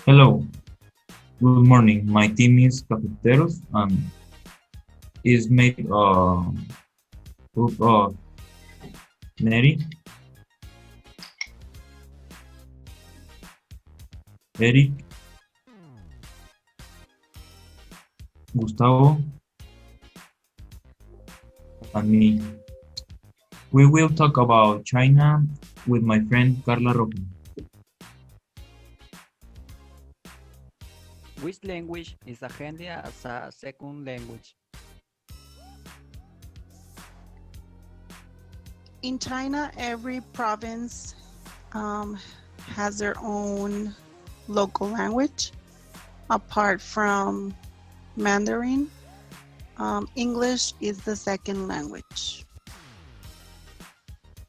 Hello, good morning. My team is Cafeteros and is made up of Neri, Erik, Gustavo, and me. We will talk about China with my friend Carla Rojo. Which language is handy as a second language? In China, every province um, has their own local language. Apart from Mandarin, English is the second language.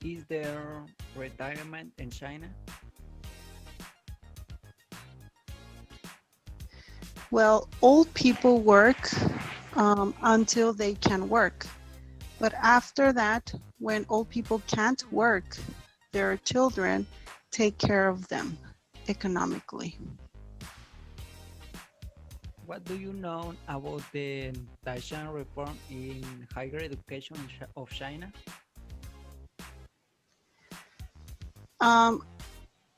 Is there retirement in China? Well, old people work until they can work. But after that, when old people can't work, their children take care of them economically. What do you know about the Taishan reform in higher education of China? Um,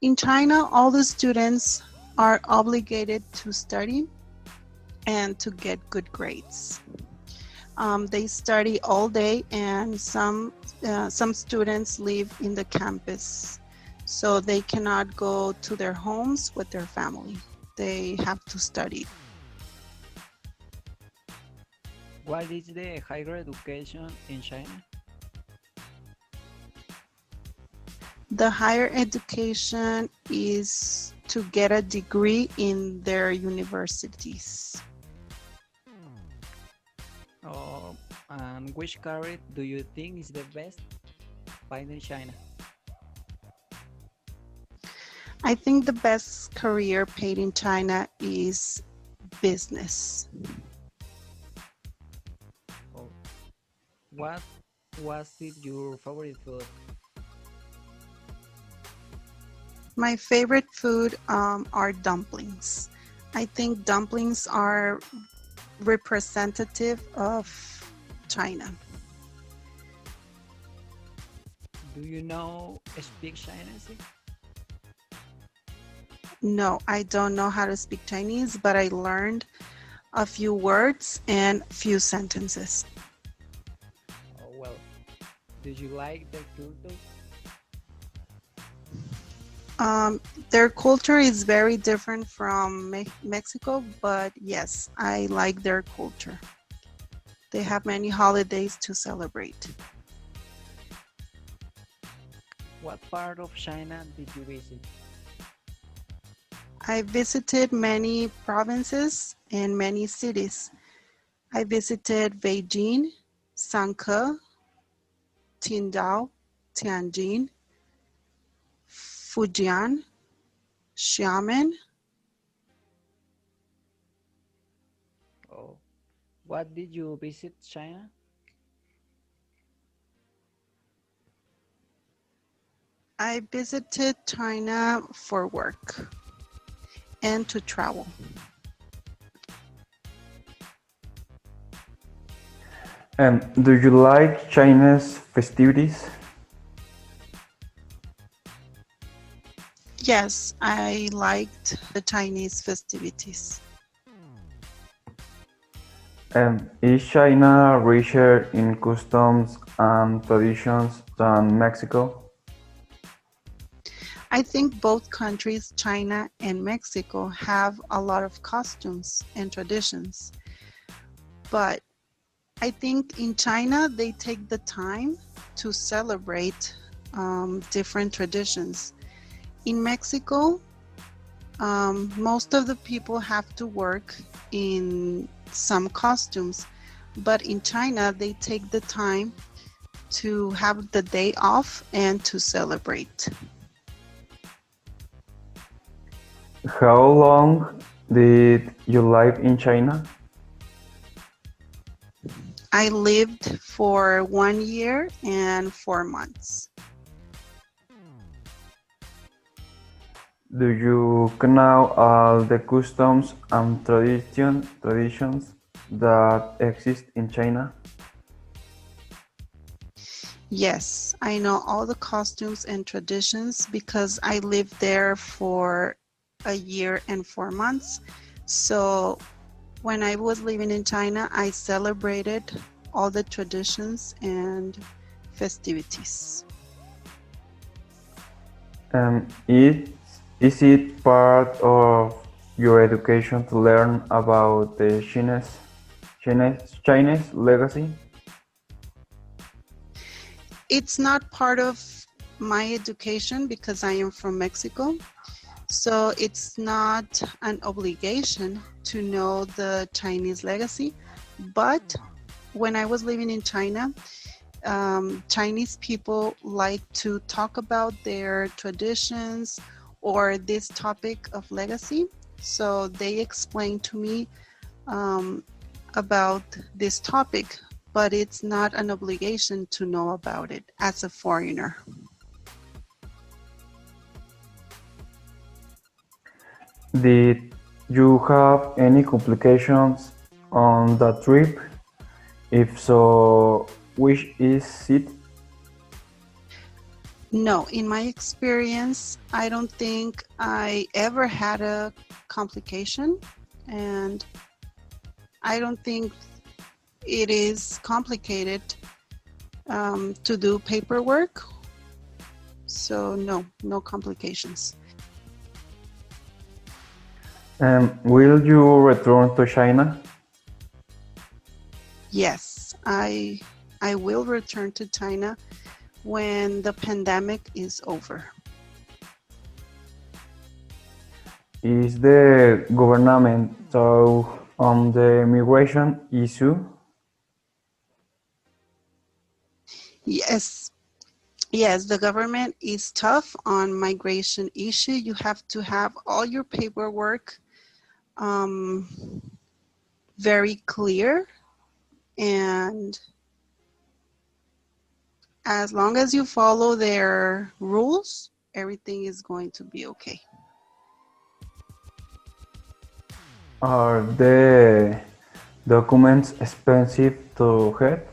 in China, all the students are obligated to study and to get good grades. They study all day, and some students live in the campus, so they cannot go to their homes with their family. They have to study. What is the higher education in China? The higher education is to get a degree in their universities. Oh, and which career do you think is the best find in China? I think the best career paid in China is business. Oh, what was it your favorite food? My favorite food are dumplings. I think dumplings are representative of China. Do you know speak Chinese? No, I don't know how to speak Chinese, but I learned a few words and few sentences. Oh, well, do you like the culture? Um, their culture is very different from Mexico, but yes, I like their culture. They have many holidays to celebrate. What part of China did you visit? I visited many provinces and many cities. I visited Beijing, Shanghai, Qingdao, Tianjin, Fujian, Xiamen. Oh, what did you visit China? I visited China for work and to travel. Do you like China's festivities? Yes, I liked the Chinese festivities. Is China richer in customs and traditions than Mexico? I think both countries, China and Mexico, have a lot of costumes and traditions. But I think in China, they take the time to celebrate different traditions. In Mexico, most of the people have to work in some costumes, but in China, they take the time to have the day off and to celebrate. How long did you live in China? I lived for 1 year and 4 months. Do you know all the customs and traditions that exist in China? Yes, I know all the costumes and traditions because I lived there for a year and 4 months. So when I was living in China, I celebrated all the traditions and festivities. Is it part of your education to learn about the Chinese legacy? It's not part of my education because I am from Mexico. So it's not an obligation to know the Chinese legacy. But when I was living in China, Chinese people like to talk about their traditions or this topic of legacy. So they explained to me um, about this topic, but it's not an obligation to know about it as a foreigner. Did you have any complications on that trip? If so, which is it? No, in my experience, I don't think I ever had a complication, and I don't think it is complicated to do paperwork. So no, no complications. Will you return to China? Yes, I will return to China when the pandemic is over. Is the government so on the immigration issue? Yes, yes, the government is tough on migration issue. You have to have all your paperwork um, very clear, and as long as you follow their rules, everything is going to be okay. Are the documents expensive to get?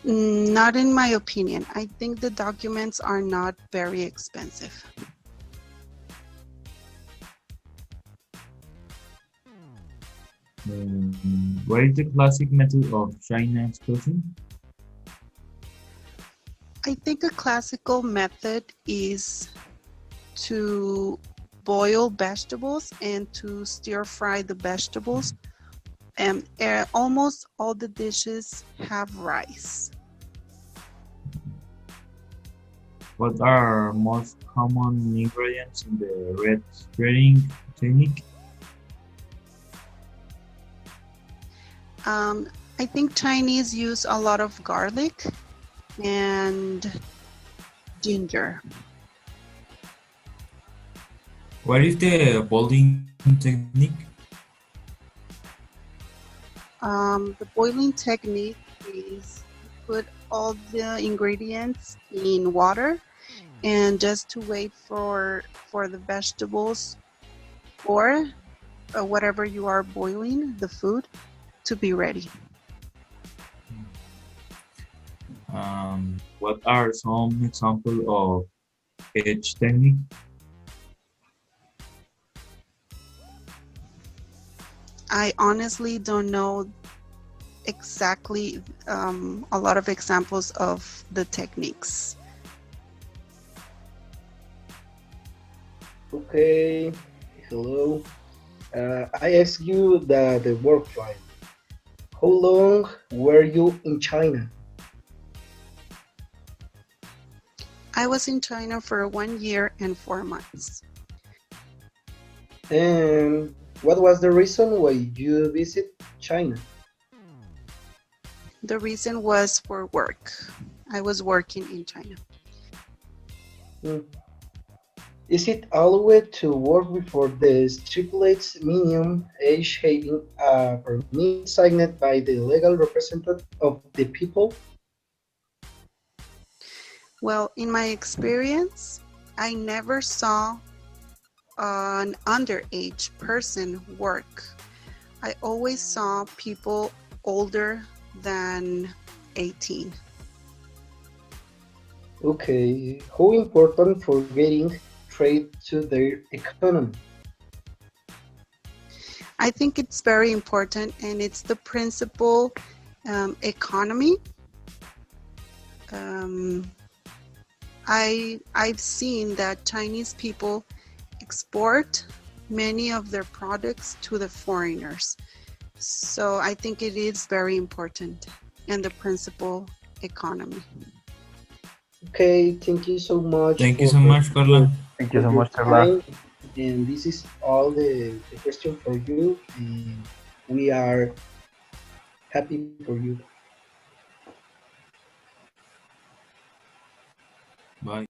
Not in my opinion. I think the documents are not very expensive. What is the classic method of China expression? I think a classical method is to boil vegetables and to stir fry the vegetables. And almost all the dishes have rice. What are most common ingredients in the red spreading technique? I think Chinese use a lot of garlic and ginger. What is the boiling technique? The boiling technique is put all the ingredients in water and just to wait for the vegetables or whatever you are boiling, the food, to be ready. What are some examples of edge technique? I honestly don't know exactly a lot of examples of the techniques. Okay, hello. I asked you the work file. How long were you in China? I was in China for 1 year and 4 months. And what was the reason why you visit China? The reason was for work. I was working in China. Hmm. Is it allowed to work before the stipulates minimum age having a permit signed by the legal representative of the people? Well, in my experience, I never saw an underage person work. I always saw people older than 18. Okay, how important for getting trade to their economy? I think it's very important, and it's the principal economy. Um, I've seen that Chinese people export many of their products to the foreigners. So I think it is very important and the principal economy. Okay, thank you so much Thank you so much, your, Carla. Thank you for so your much, Carla. time. And this is all the question for you. And we are happy for you. Bye.